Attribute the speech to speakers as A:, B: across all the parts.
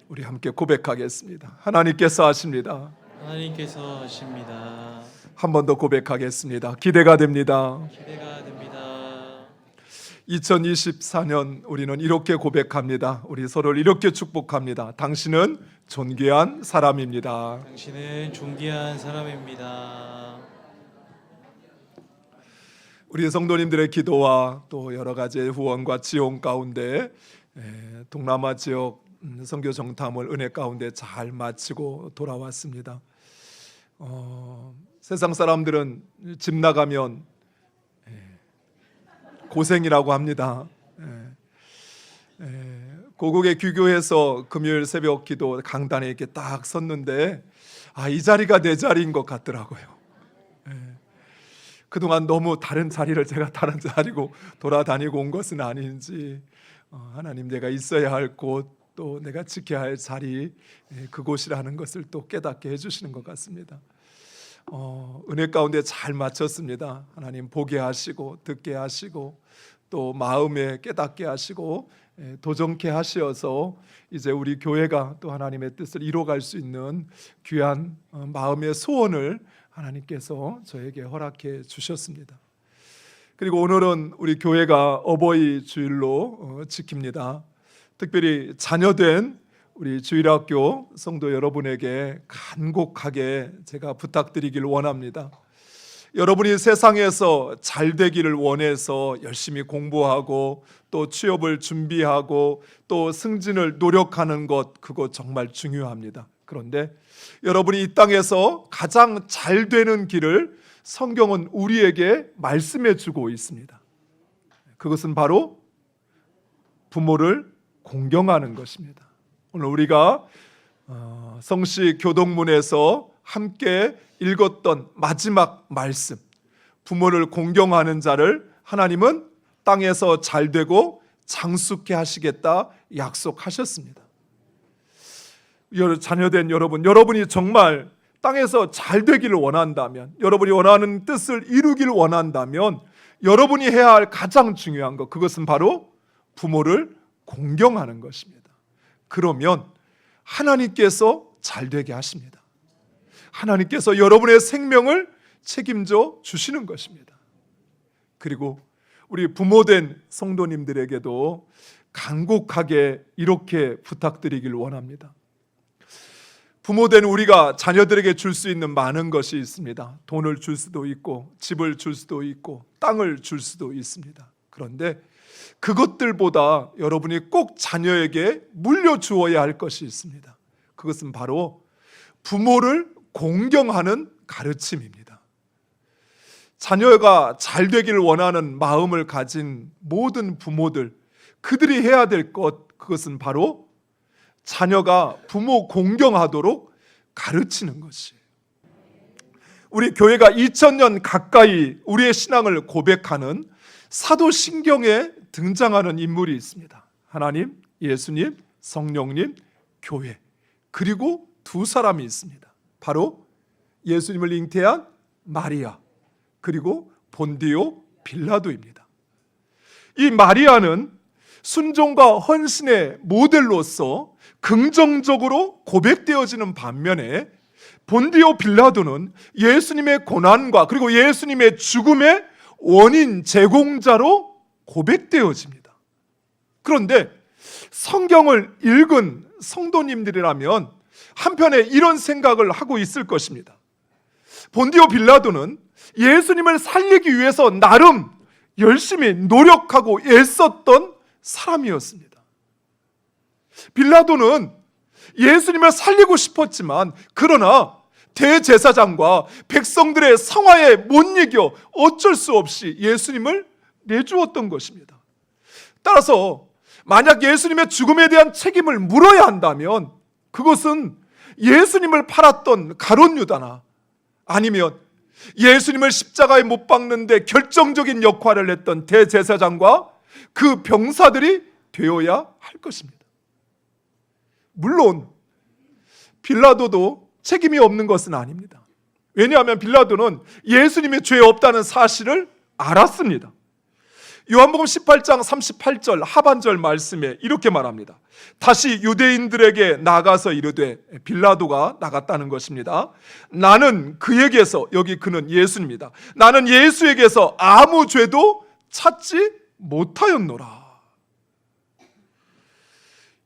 A: 우리 함께 고백하겠습니다. 하나님께서 하십니다.
B: 하나님께서 하십니다.
A: 한 번 더 고백하겠습니다. 기대가 됩니다.
B: 기대가 됩니다.
A: 2024년 우리는 이렇게 고백합니다. 우리 서로를 이렇게 축복합니다. 당신은 존귀한 사람입니다.
B: 당신은 존귀한 사람입니다.
A: 우리 성도님들의 기도와 또 여러 가지의 후원과 지원 가운데 동남아 지역 선교 정탐을 은혜 가운데 잘 마치고 돌아왔습니다. 세상 사람들은 집 나가면 고생이라고 합니다. 고국의 귀교에서 금요일 새벽 기도 강단에 이렇게 딱 섰는데 이 자리가 내 자리인 것 같더라고요. 그동안 너무 다른 자리를 제가 다른 자리고 돌아다니고 온 것은 아닌지 하나님 내가 있어야 할 곳, 또 내가 지켜야 할 자리, 그곳이라는 것을 또 깨닫게 해주시는 것 같습니다. 은혜 가운데 잘 마쳤습니다. 하나님 보게 하시고 듣게 하시고 또 마음에 깨닫게 하시고 도전케 하시어서 이제 우리 교회가 또 하나님의 뜻을 이뤄갈 수 있는 귀한 마음의 소원을 하나님께서 저에게 허락해 주셨습니다. 그리고 오늘은 우리 교회가 어버이 주일로 지킵니다. 특별히 자녀된 우리 주일학교 성도 여러분에게 간곡하게 제가 부탁드리길 원합니다. 여러분이 세상에서 잘 되기를 원해서 열심히 공부하고 또 취업을 준비하고 또 승진을 노력하는 것, 그거 정말 중요합니다. 그런데 여러분이 이 땅에서 가장 잘 되는 길을 성경은 우리에게 말씀해 주고 있습니다. 그것은 바로 부모를 공경하는 것입니다. 오늘 우리가 성시 교동문에서 함께 읽었던 마지막 말씀, 부모를 공경하는 자를 하나님은 땅에서 잘 되고 장수케 하시겠다 약속하셨습니다. 자녀된 여러분, 여러분이 정말 땅에서 잘 되기를 원한다면, 여러분이 원하는 뜻을 이루기를 원한다면 여러분이 해야 할 가장 중요한 것, 그것은 바로 부모를 공경하는 것입니다. 그러면 하나님께서 잘 되게 하십니다. 하나님께서 여러분의 생명을 책임져 주시는 것입니다. 그리고 우리 부모된 성도님들에게도 간곡하게 이렇게 부탁드리길 원합니다. 부모된 우리가 자녀들에게 줄 수 있는 많은 것이 있습니다. 돈을 줄 수도 있고 집을 줄 수도 있고 땅을 줄 수도 있습니다. 그런데 그것들보다 여러분이 꼭 자녀에게 물려주어야 할 것이 있습니다. 그것은 바로 부모를 공경하는 가르침입니다. 자녀가 잘 되기를 원하는 마음을 가진 모든 부모들, 그들이 해야 될 것, 그것은 바로 자녀가 부모 공경하도록 가르치는 것이에요. 우리 교회가 2000년 가까이 우리의 신앙을 고백하는 사도신경에 등장하는 인물이 있습니다. 하나님, 예수님, 성령님, 교회, 그리고 두 사람이 있습니다. 바로 예수님을 잉태한 마리아, 그리고 본디오 빌라도입니다. 이 마리아는 순종과 헌신의 모델로서 긍정적으로 고백되어지는 반면에 본디오 빌라도는 예수님의 고난과 그리고 예수님의 죽음의 원인 제공자로 고백되어집니다. 그런데 성경을 읽은 성도님들이라면 한편에 이런 생각을 하고 있을 것입니다. 본디오 빌라도는 예수님을 살리기 위해서 나름 열심히 노력하고 애썼던 사람이었습니다. 빌라도는 예수님을 살리고 싶었지만 그러나 대제사장과 백성들의 성화에 못 이겨 어쩔 수 없이 예수님을 내주었던 것입니다. 따라서 만약 예수님의 죽음에 대한 책임을 물어야 한다면 그것은 예수님을 팔았던 가룟 유다나 아니면 예수님을 십자가에 못 박는데 결정적인 역할을 했던 대제사장과 그 병사들이 되어야 할 것입니다. 물론 빌라도도 책임이 없는 것은 아닙니다. 왜냐하면 빌라도는 예수님의 죄 없다는 사실을 알았습니다. 요한복음 18장 38절 하반절 말씀에 이렇게 말합니다. 다시 유대인들에게 나가서 이르되, 빌라도가 나갔다는 것입니다. 나는 그에게서, 여기 그는 예수입니다. 나는 예수에게서 아무 죄도 찾지 못하였노라.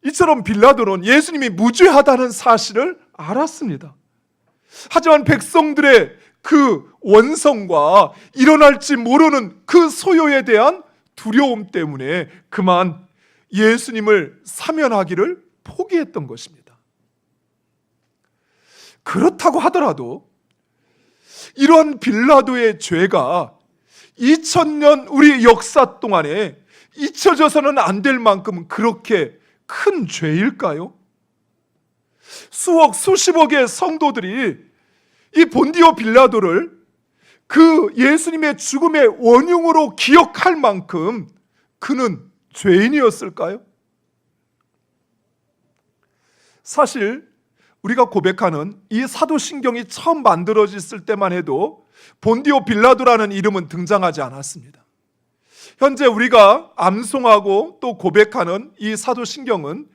A: 이처럼 빌라도는 예수님이 무죄하다는 사실을 알았습니다. 하지만 백성들의 그 원성과 일어날지 모르는 그 소요에 대한 두려움 때문에 그만 예수님을 사면하기를 포기했던 것입니다. 그렇다고 하더라도 이러한 빌라도의 죄가 2000년 우리 역사 동안에 잊혀져서는 안 될 만큼 그렇게 큰 죄일까요? 수억, 수십억의 성도들이 이 본디오 빌라도를 그 예수님의 죽음의 원흉으로 기억할 만큼 그는 죄인이었을까요? 사실 우리가 고백하는 이 사도신경이 처음 만들어졌을 때만 해도 본디오 빌라도라는 이름은 등장하지 않았습니다. 현재 우리가 암송하고 또 고백하는 이 사도신경은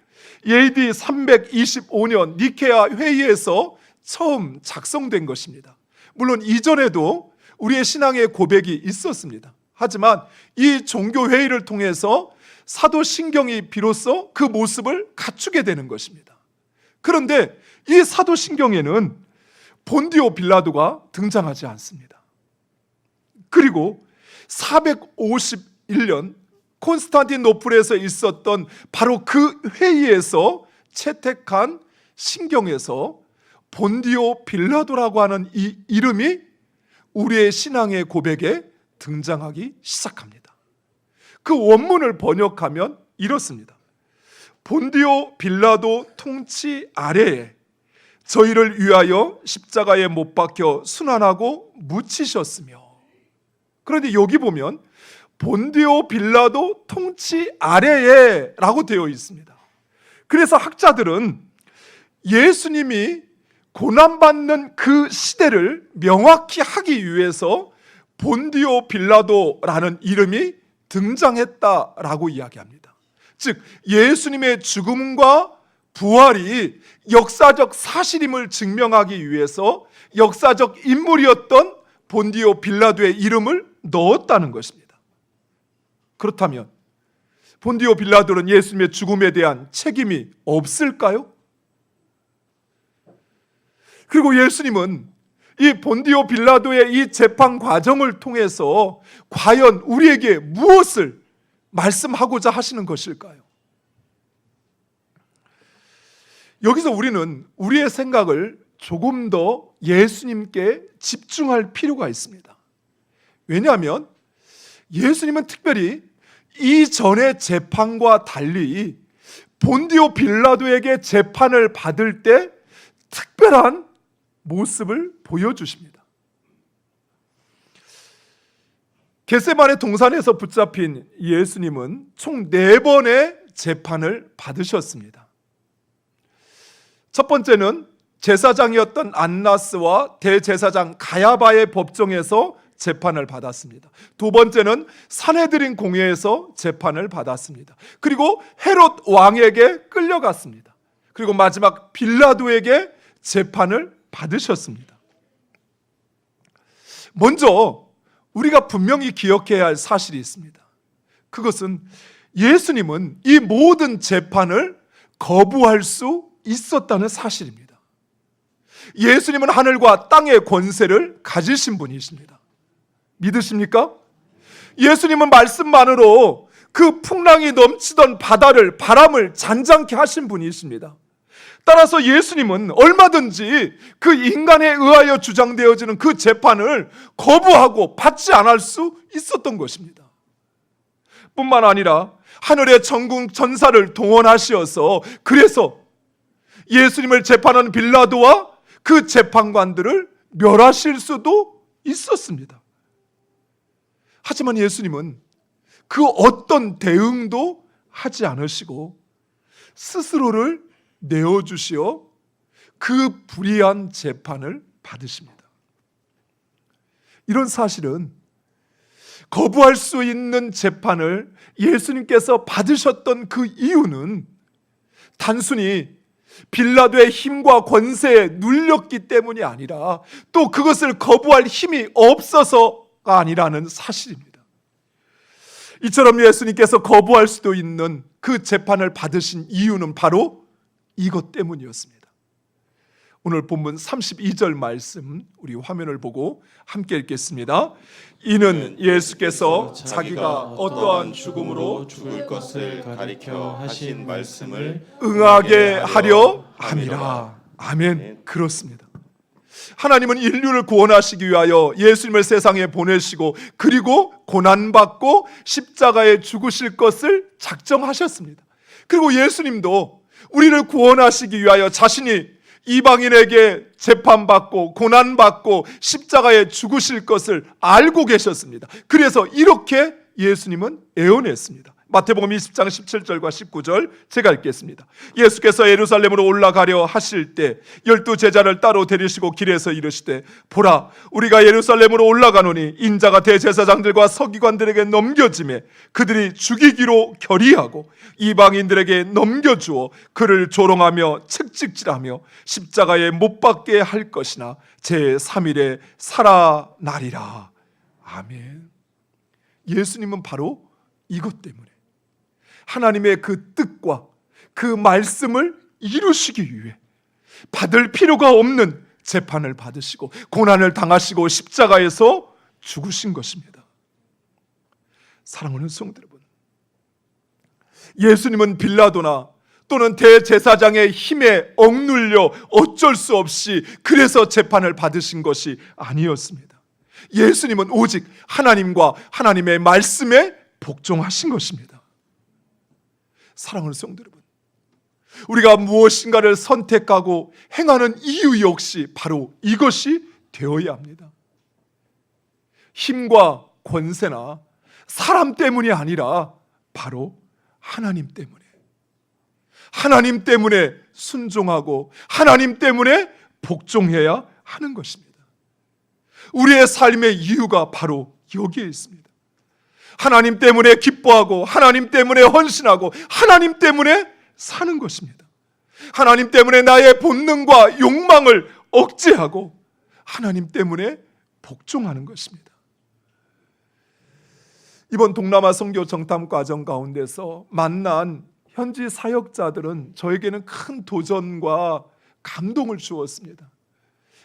A: AD 325년 니케아 회의에서 처음 작성된 것입니다. 물론 이전에도 우리의 신앙의 고백이 있었습니다. 하지만 이 종교 회의를 통해서 사도신경이 비로소 그 모습을 갖추게 되는 것입니다. 그런데 이 사도신경에는 본디오 빌라도가 등장하지 않습니다. 그리고 451년 콘스탄티노플에서 있었던 바로 그 회의에서 채택한 신경에서 본디오 빌라도라고 하는 이 이름이 우리의 신앙의 고백에 등장하기 시작합니다. 그 원문을 번역하면 이렇습니다. 본디오 빌라도 통치 아래에 저희를 위하여 십자가에 못 박혀 순환하고 묻히셨으며, 그런데 여기 보면 본디오 빌라도 통치 아래에 라고 되어 있습니다. 그래서 학자들은 예수님이 고난받는 그 시대를 명확히 하기 위해서 본디오 빌라도라는 이름이 등장했다라고 이야기합니다. 즉 예수님의 죽음과 부활이 역사적 사실임을 증명하기 위해서 역사적 인물이었던 본디오 빌라도의 이름을 넣었다는 것입니다. 그렇다면 본디오 빌라도는 예수님의 죽음에 대한 책임이 없을까요? 그리고 예수님은 이 본디오 빌라도의 이 재판 과정을 통해서 과연 우리에게 무엇을 말씀하고자 하시는 것일까요? 여기서 우리는 우리의 생각을 조금 더 예수님께 집중할 필요가 있습니다. 왜냐하면 예수님은 특별히 이전의 재판과 달리 본디오 빌라도에게 재판을 받을 때 특별한 모습을 보여주십니다. 겟세마네 동산에서 붙잡힌 예수님은 총 4번의 재판을 받으셨습니다. 첫 번째는 제사장이었던 안나스와 대제사장 가야바의 법정에서 재판을 받았습니다. 두 번째는 산헤드린 공회에서 재판을 받았습니다. 그리고 헤롯 왕에게 끌려갔습니다. 그리고 마지막 빌라도에게 재판을 받으셨습니다. 먼저 우리가 분명히 기억해야 할 사실이 있습니다. 그것은 예수님은 이 모든 재판을 거부할 수 있었다는 사실입니다. 예수님은 하늘과 땅의 권세를 가지신 분이십니다. 믿으십니까? 예수님은 말씀만으로 그 풍랑이 넘치던 바다를, 바람을 잔잔케 하신 분이십니다. 따라서 예수님은 얼마든지 그 인간에 의하여 주장되어지는 그 재판을 거부하고 받지 않을 수 있었던 것입니다. 뿐만 아니라 하늘의 전국 전사를 동원하시어서 그래서 예수님을 재판한 빌라도와 그 재판관들을 멸하실 수도 있었습니다. 하지만 예수님은 그 어떤 대응도 하지 않으시고 스스로를 내어주시어 그 불의한 재판을 받으십니다. 이런 사실은 거부할 수 있는 재판을 예수님께서 받으셨던 그 이유는 단순히 빌라도의 힘과 권세에 눌렸기 때문이 아니라 또 그것을 거부할 힘이 없어서가 아니라는 사실입니다. 이처럼 예수님께서 거부할 수도 있는 그 재판을 받으신 이유는 바로 이것 때문이었습니다. 오늘 본문 32절 말씀 우리 화면을 보고 함께 읽겠습니다. 이는 예수께서 자기가 어떠한 죽음으로
B: 죽을 것을 가리켜 하신 말씀을
A: 응하게 하려 함이라. 아멘. 그렇습니다. 하나님은 인류를 구원하시기 위하여 예수님을 세상에 보내시고 그리고 고난받고 십자가에 죽으실 것을 작정하셨습니다. 그리고 예수님도 우리를 구원하시기 위하여 자신이 이방인에게 재판받고 고난받고 십자가에 죽으실 것을 알고 계셨습니다. 그래서 이렇게 예수님은 예언했습니다. 마태복음 20장 17절과 19절 제가 읽겠습니다. 예수께서 예루살렘으로 올라가려 하실 때 12 제자를 따로 데리시고 길에서 이르시되 보라 우리가 예루살렘으로 올라가노니 인자가 대제사장들과 서기관들에게 넘겨지매 그들이 죽이기로 결의하고 이방인들에게 넘겨주어 그를 조롱하며 채찍질하며 십자가에 못 박게 할 것이나 제3일에 살아나리라. 아멘. 예수님은 바로 이것 때문에 하나님의 그 뜻과 그 말씀을 이루시기 위해 받을 필요가 없는 재판을 받으시고 고난을 당하시고 십자가에서 죽으신 것입니다. 사랑하는 성도 여러분, 예수님은 빌라도나 또는 대제사장의 힘에 억눌려 어쩔 수 없이 그래서 재판을 받으신 것이 아니었습니다. 예수님은 오직 하나님과 하나님의 말씀에 복종하신 것입니다. 사랑하는 성도 여러분, 우리가 무엇인가를 선택하고 행하는 이유 역시 바로 이것이 되어야 합니다. 힘과 권세나 사람 때문이 아니라 바로 하나님 때문에 순종하고 하나님 때문에 복종해야 하는 것입니다. 우리의 삶의 이유가 바로 여기에 있습니다. 하나님 때문에 기뻐하고 하나님 때문에 헌신하고 하나님 때문에 사는 것입니다. 하나님 때문에 나의 본능과 욕망을 억제하고 하나님 때문에 복종하는 것입니다. 이번 동남아 선교 정탐 과정 가운데서 만난 현지 사역자들은 저에게는 큰 도전과 감동을 주었습니다.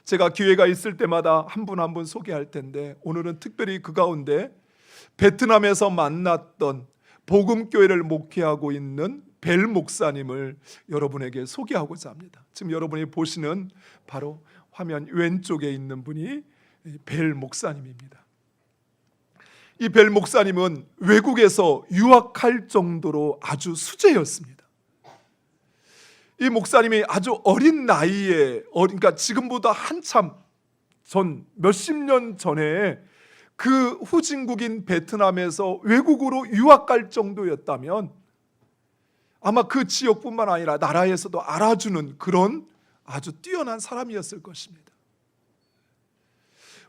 A: 제가 기회가 있을 때마다 한 분 한 분 소개할 텐데 오늘은 특별히 그 가운데 베트남에서 만났던 복음교회를 목회하고 있는 벨 목사님을 여러분에게 소개하고자 합니다. 지금 여러분이 보시는 바로 화면 왼쪽에 있는 분이 벨 목사님입니다. 이 벨 목사님은 외국에서 유학할 정도로 아주 수재였습니다. 이 목사님이 아주 어린 나이에, 그러니까 지금보다 한참 전 몇십 년 전에 그 후진국인 베트남에서 외국으로 유학 갈 정도였다면 아마 그 지역뿐만 아니라 나라에서도 알아주는 그런 아주 뛰어난 사람이었을 것입니다.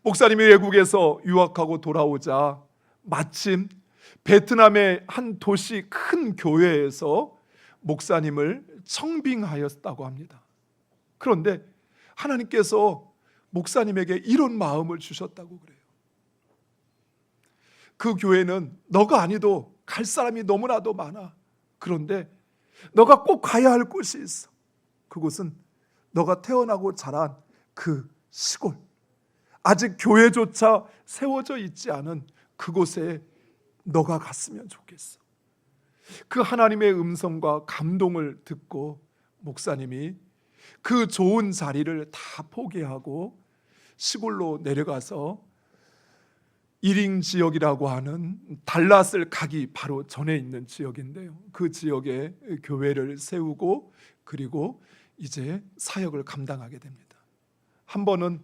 A: 목사님이 외국에서 유학하고 돌아오자 마침 베트남의 한 도시 큰 교회에서 목사님을 청빙하였다고 합니다. 그런데 하나님께서 목사님에게 이런 마음을 주셨다고 그래요. 그 교회는 너가 아니도 갈 사람이 너무나도 많아. 그런데 너가 꼭 가야 할 곳이 있어. 그곳은 너가 태어나고 자란 그 시골, 아직 교회조차 세워져 있지 않은 그곳에 너가 갔으면 좋겠어. 그 하나님의 음성과 감동을 듣고 목사님이 그 좋은 자리를 다 포기하고 시골로 내려가서 이링 지역이라고 하는 달랏을 가기 바로 전에 있는 지역인데요. 그 지역에 교회를 세우고 그리고 이제 사역을 감당하게 됩니다. 한 번은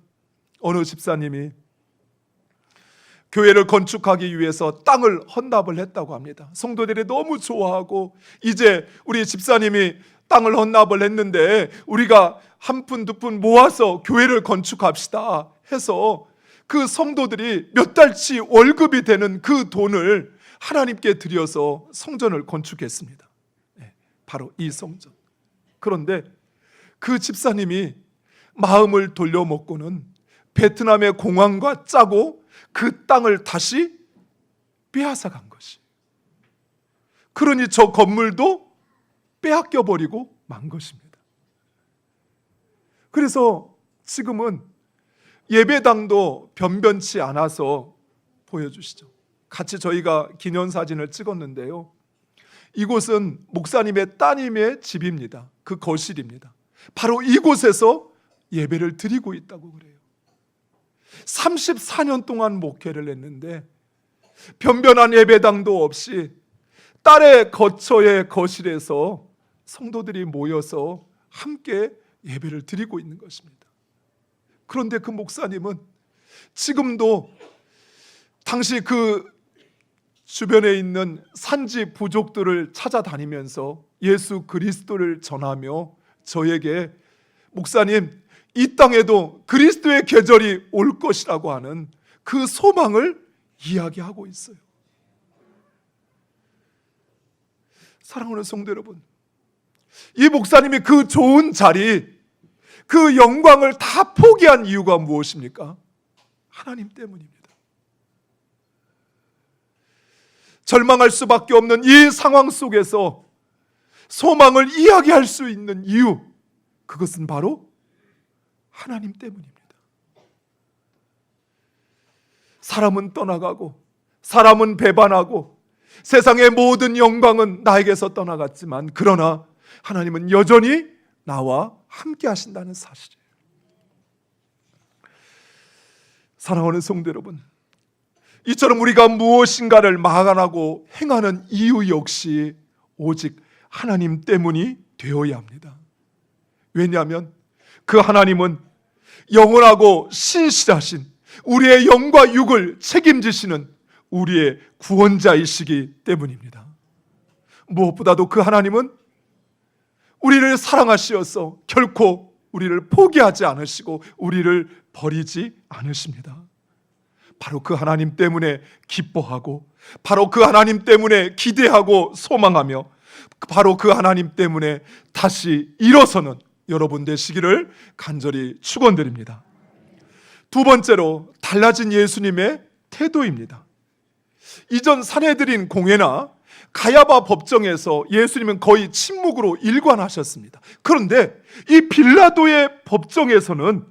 A: 어느 집사님이 교회를 건축하기 위해서 땅을 헌납을 했다고 합니다. 성도들이 너무 좋아하고 이제 우리 집사님이 땅을 헌납을 했는데 우리가 한 푼 두 푼 모아서 교회를 건축합시다 해서 그 성도들이 몇 달치 월급이 되는 그 돈을 하나님께 드려서 성전을 건축했습니다. 바로 이 성전. 그런데 그 집사님이 마음을 돌려먹고는 베트남의 공항과 짜고 그 땅을 다시 빼앗아 간 것이. 그러니 저 건물도 빼앗겨 버리고 만 것입니다. 그래서 지금은 예배당도 변변치 않아서 보여주시죠. 같이 저희가 기념사진을 찍었는데요, 이곳은 목사님의 따님의 집입니다. 그 거실입니다. 바로 이곳에서 예배를 드리고 있다고 그래요. 34년 동안 목회를 했는데 변변한 예배당도 없이 딸의 거처의 거실에서 성도들이 모여서 함께 예배를 드리고 있는 것입니다. 그런데 그 목사님은 지금도 당시 그 주변에 있는 산지 부족들을 찾아다니면서 예수 그리스도를 전하며 저에게 목사님, 이 땅에도 그리스도의 계절이 올 것이라고 하는 그 소망을 이야기하고 있어요. 사랑하는 성도 여러분, 이 목사님이 그 좋은 자리, 그 영광을 다 포기한 이유가 무엇입니까? 하나님 때문입니다. 절망할 수밖에 없는 이 상황 속에서 소망을 이야기할 수 있는 이유, 그것은 바로 하나님 때문입니다. 사람은 떠나가고 사람은 배반하고 세상의 모든 영광은 나에게서 떠나갔지만 그러나 하나님은 여전히 나와 함께 하신다는 사실이에요. 사랑하는 성도 여러분, 이처럼 우리가 무엇인가를 막아나고 행하는 이유 역시 오직 하나님 때문이 되어야 합니다. 왜냐하면 그 하나님은 영원하고 신실하신 우리의 영과 육을 책임지시는 우리의 구원자이시기 때문입니다. 무엇보다도 그 하나님은 우리를 사랑하시어서 결코 우리를 포기하지 않으시고 우리를 버리지 않으십니다. 바로 그 하나님 때문에 기뻐하고, 바로 그 하나님 때문에 기대하고 소망하며, 바로 그 하나님 때문에 다시 일어서는 여러분 되시기를 간절히 축원드립니다. 두 번째로 달라진 예수님의 태도입니다. 이전 산헤드린 공회나 가야바 법정에서 예수님은 거의 침묵으로 일관하셨습니다. 그런데 이 빌라도의 법정에서는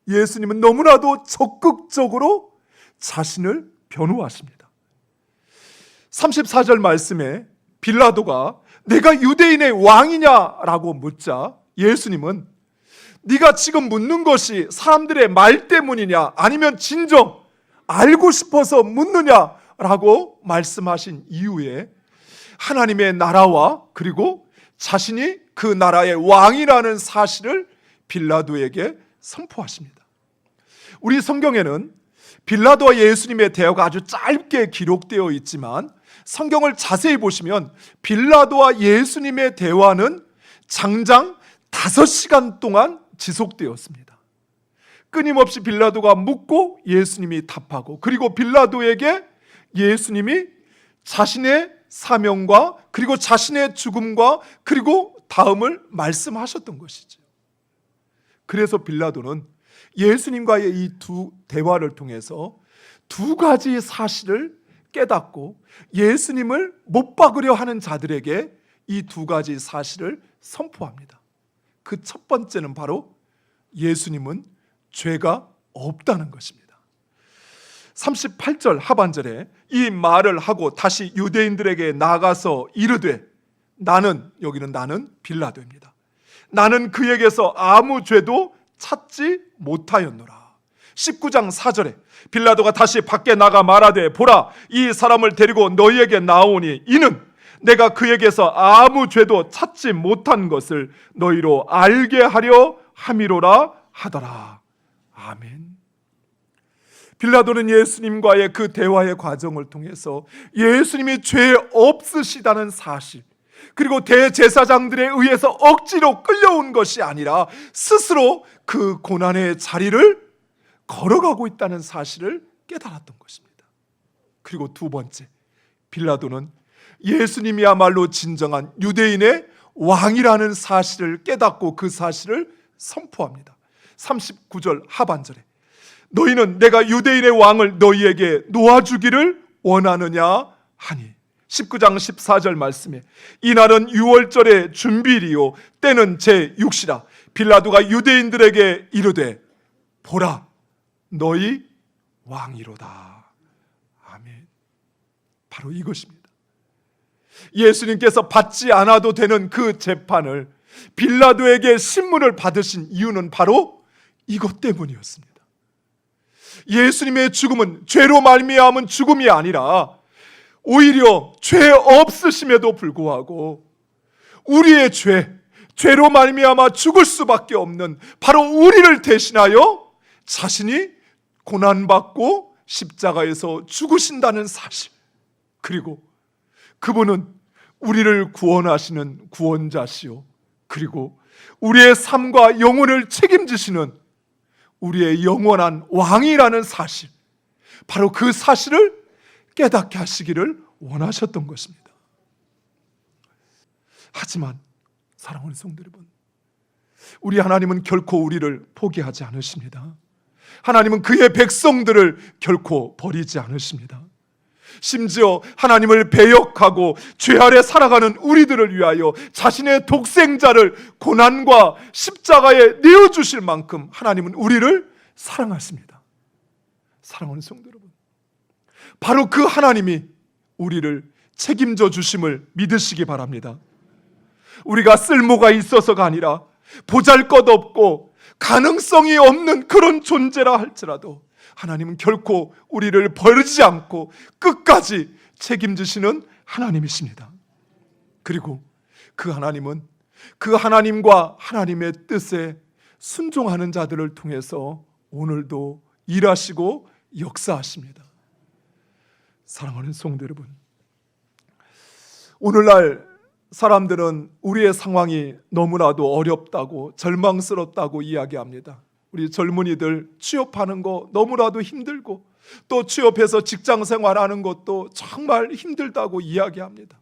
A: 예수님은 너무나도 적극적으로 자신을 변호하십니다. 34절 말씀에 빌라도가 내가 유대인의 왕이냐라고 묻자 예수님은 네가 지금 묻는 것이 사람들의 말 때문이냐 아니면 진정 알고 싶어서 묻느냐라고 말씀하신 이후에 하나님의 나라와 그리고 자신이 그 나라의 왕이라는 사실을 빌라도에게 선포하십니다. 우리 성경에는 빌라도와 예수님의 대화가 아주 짧게 기록되어 있지만 성경을 자세히 보시면 빌라도와 예수님의 대화는 장장 5시간 동안 지속되었습니다. 끊임없이 빌라도가 묻고 예수님이 답하고, 그리고 빌라도에게 예수님이 자신의 사명과 그리고 자신의 죽음과 그리고 다음을 말씀하셨던 것이죠. 그래서 빌라도는 예수님과의 이 두 대화를 통해서 두 가지 사실을 깨닫고 예수님을 못 박으려 하는 자들에게 이 두 가지 사실을 선포합니다. 그 첫 번째는 바로 예수님은 죄가 없다는 것입니다. 38절 하반절에 이 말을 하고 다시 유대인들에게 나가서 이르되 나는, 여기는 나는 빌라도입니다. 나는 그에게서 아무 죄도 찾지 못하였노라. 19장 4절에 빌라도가 다시 밖에 나가 말하되 보라, 이 사람을 데리고 너희에게 나오니 이는 내가 그에게서 아무 죄도 찾지 못한 것을 너희로 알게 하려 함이로라 하더라. 아멘. 빌라도는 예수님과의 그 대화의 과정을 통해서 예수님이 죄 없으시다는 사실, 그리고 대제사장들에 의해서 억지로 끌려온 것이 아니라 스스로 그 고난의 자리를 걸어가고 있다는 사실을 깨달았던 것입니다. 그리고 두 번째, 빌라도는 예수님이야말로 진정한 유대인의 왕이라는 사실을 깨닫고 그 사실을 선포합니다. 39절 하반절에 너희는 내가 유대인의 왕을 너희에게 놓아주기를 원하느냐 하니, 19장 14절 말씀에 이날은 유월절의 준비일이요 때는 제6시라 빌라도가 유대인들에게 이르되 보라 너희 왕이로다. 아멘. 바로 이것입니다. 예수님께서 받지 않아도 되는 그 재판을 빌라도에게 신문을 받으신 이유는 바로 이것 때문이었습니다. 예수님의 죽음은 죄로 말미암은 죽음이 아니라 오히려 죄 없으심에도 불구하고 우리의 죄로 말미암아 죽을 수밖에 없는 바로 우리를 대신하여 자신이 고난받고 십자가에서 죽으신다는 사실, 그리고 그분은 우리를 구원하시는 구원자시요 그리고 우리의 삶과 영혼을 책임지시는 우리의 영원한 왕이라는 사실, 바로 그 사실을 깨닫게 하시기를 원하셨던 것입니다. 하지만 사랑하는 성도 여러분, 우리 하나님은 결코 우리를 포기하지 않으십니다. 하나님은 그의 백성들을 결코 버리지 않으십니다. 심지어 하나님을 배역하고 죄 아래 살아가는 우리들을 위하여 자신의 독생자를 고난과 십자가에 내어주실 만큼 하나님은 우리를 사랑하십니다. 사랑하는 성도 여러분, 바로 그 하나님이 우리를 책임져 주심을 믿으시기 바랍니다. 우리가 쓸모가 있어서가 아니라 보잘것없고 가능성이 없는 그런 존재라 할지라도 하나님은 결코 우리를 버리지 않고 끝까지 책임지시는 하나님이십니다. 그리고 그 하나님은 그 하나님과 하나님의 뜻에 순종하는 자들을 통해서 오늘도 일하시고 역사하십니다. 사랑하는 성도 여러분, 오늘날 사람들은 우리의 상황이 너무나도 어렵다고 절망스럽다고 이야기합니다. 우리 젊은이들 취업하는 거 너무나도 힘들고 또 취업해서 직장 생활하는 것도 정말 힘들다고 이야기합니다.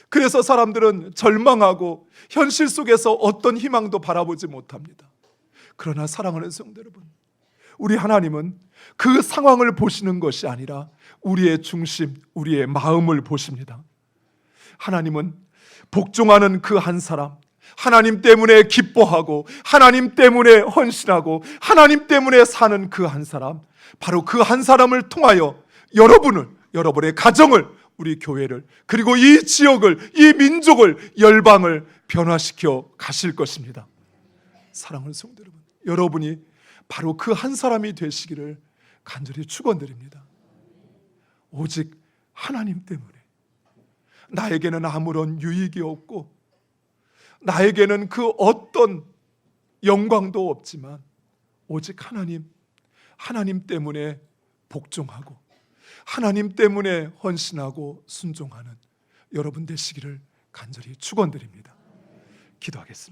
A: 그래서 사람들은 절망하고 현실 속에서 어떤 희망도 바라보지 못합니다. 그러나 사랑하는 성도 여러분, 우리 하나님은 그 상황을 보시는 것이 아니라 우리의 중심, 우리의 마음을 보십니다. 하나님은 복종하는 그 한 사람, 하나님 때문에 기뻐하고 하나님 때문에 헌신하고 하나님 때문에 사는 그 한 사람, 바로 그 한 사람을 통하여 여러분을, 여러분의 가정을, 우리 교회를, 그리고 이 지역을, 이 민족을, 열방을 변화시켜 가실 것입니다. 사랑하는 성도 여러분, 여러분이 바로 그 한 사람이 되시기를 간절히 축원드립니다. 오직 하나님 때문에 나에게는 아무런 유익이 없고 나에게는 그 어떤 영광도 없지만 오직 하나님 때문에 복종하고 하나님 때문에 헌신하고 순종하는 여러분 되시기를 간절히 축원드립니다. 기도하겠습니다.